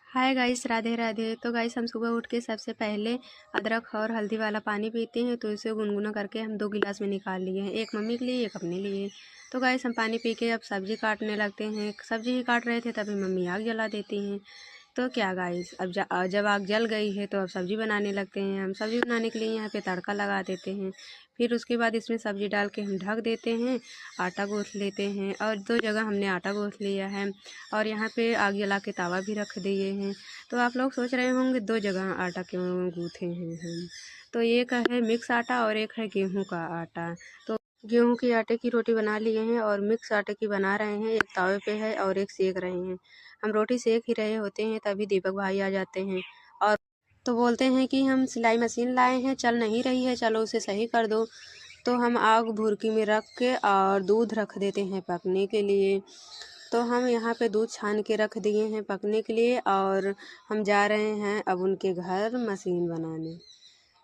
Hi guys, Radhe Radhe. तो guys, हम सुबह उठ के सबसे पहले अदरक और हल्दी वाला पानी पीते हैं। तो इसे गुनगुना करके हम 2 गिलास में निकाल लिए हैं, एक मम्मी के लिए, एक अपने लिए। तो गाइस, हम पानी पी के अब सब्जी काटने लगते हैं। सब्जी ही काट रहे थे तभी मम्मी आग जला देती हैं। तो क्या गाइस, अब जब आग जल गई है तो अब सब्जी बनाने लगते हैं। हम सब्जी बनाने के लिए यहाँ पे तड़का लगा देते हैं। फिर उसके बाद इसमें सब्जी डाल के हम ढक देते हैं, आटा गूँथ लेते हैं। और 2 जगह हमने आटा गूँथ लिया है और यहाँ पे आग जला के तवा भी रख दिए हैं। तो आप लोग सोच रहे होंगे 2 जगह आटा क्यों गूँथे हैं हम। तो एक है मिक्स आटा और एक है गेहूँ का आटा। तो गेहूँ के आटे की रोटी बना लिए हैं और मिक्स आटे की बना रहे हैं। एक तवे पे है और एक सेक रहे हैं। हम रोटी सेक ही रहे होते हैं तभी दीपक भाई आ जाते हैं और तो बोलते हैं कि हम सिलाई मशीन लाए हैं, चल नहीं रही है, चलो उसे सही कर दो। तो हम आग भुर्की में रख के और दूध रख देते हैं पकने के लिए। तो हम यहाँ पे दूध छान के रख दिए हैं पकने के लिए और हम जा रहे हैं अब उनके घर मशीन बनाने।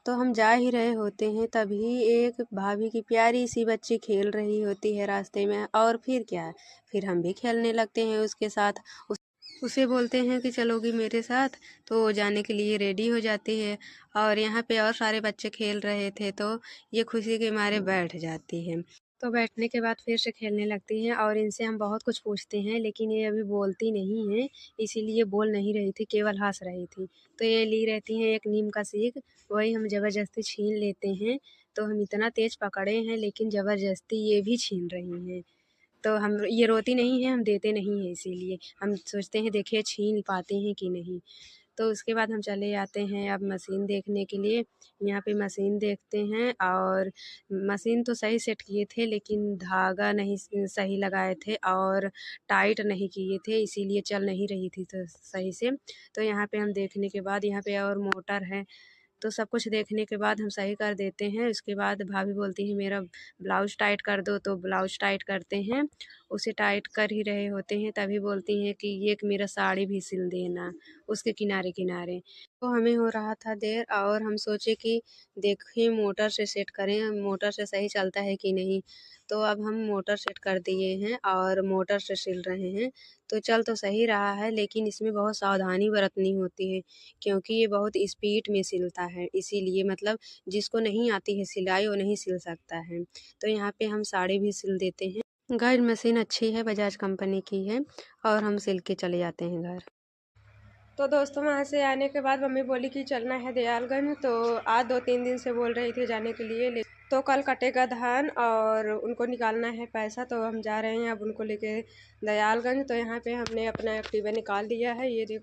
तो हम जा ही रहे होते हैं तभी एक भाभी की प्यारी सी बच्ची खेल रही होती है रास्ते में। और फिर क्या, फिर हम भी खेलने लगते हैं उसके साथ। उसे बोलते हैं कि चलोगी मेरे साथ, तो वो जाने के लिए रेडी हो जाती है। और यहाँ पे और सारे बच्चे खेल रहे थे तो ये खुशी के मारे बैठ जाती है। तो बैठने के बाद फिर से खेलने लगती हैं और इनसे हम बहुत कुछ पूछते हैं लेकिन ये अभी बोलती नहीं हैं, इसीलिए बोल नहीं रही थी, केवल हंस रही थी। तो ये ली रहती हैं एक नीम का सीख, वही हम ज़बरदस्ती छीन लेते हैं। तो हम इतना तेज़ पकड़े हैं लेकिन ज़बरदस्ती ये भी छीन रही हैं। तो हम ये रोती नहीं है, हम देते नहीं हैं, इसीलिए हम सोचते हैं देखिए छीन पाते हैं कि नहीं। तो उसके बाद हम चले जाते हैं अब मशीन देखने के लिए। यहाँ पे मशीन देखते हैं और मशीन तो सही सेट किए थे लेकिन धागा नहीं सही लगाए थे और टाइट नहीं किए थे, इसीलिए चल नहीं रही थी तो सही से। तो यहाँ पे हम देखने के बाद यहाँ पे और मोटर है। तो सब कुछ देखने के बाद हम सही कर देते हैं। उसके बाद भाभी बोलती है मेरा ब्लाउज टाइट कर दो, तो ब्लाउज टाइट करते हैं। उसे टाइट कर ही रहे होते हैं तभी बोलती हैं कि ये मेरा साड़ी भी सिल देना उसके किनारे किनारे। तो हमें हो रहा था देर और हम सोचे कि देखें मोटर से सेट करें, मोटर से सही चलता है कि नहीं। तो अब हम मोटर सेट कर दिए हैं और मोटर से सिल रहे हैं। तो चल तो सही रहा है लेकिन इसमें बहुत सावधानी बरतनी होती है क्योंकि ये बहुत स्पीड में सिलता है, इसीलिए मतलब जिसको नहीं आती है सिलाई वो नहीं सिल सकता है। तो यहाँ पे हम साड़ी भी सिल देते हैं। गाइस, मशीन अच्छी है, बजाज कंपनी की है और हम सिल के चले जाते हैं घर। तो दोस्तों, वहाँ से आने के बाद मम्मी बोली कि चलना है दयालगंज। तो आज 2-3 दिन से बोल रही थी जाने के लिए, तो कल कटेगा धान और उनको निकालना है पैसा। तो हम जा रहे हैं अब उनको लेके दयालगंज। तो यहाँ पे हमने अपना एक्टिवा निकाल लिया है, ये देखो।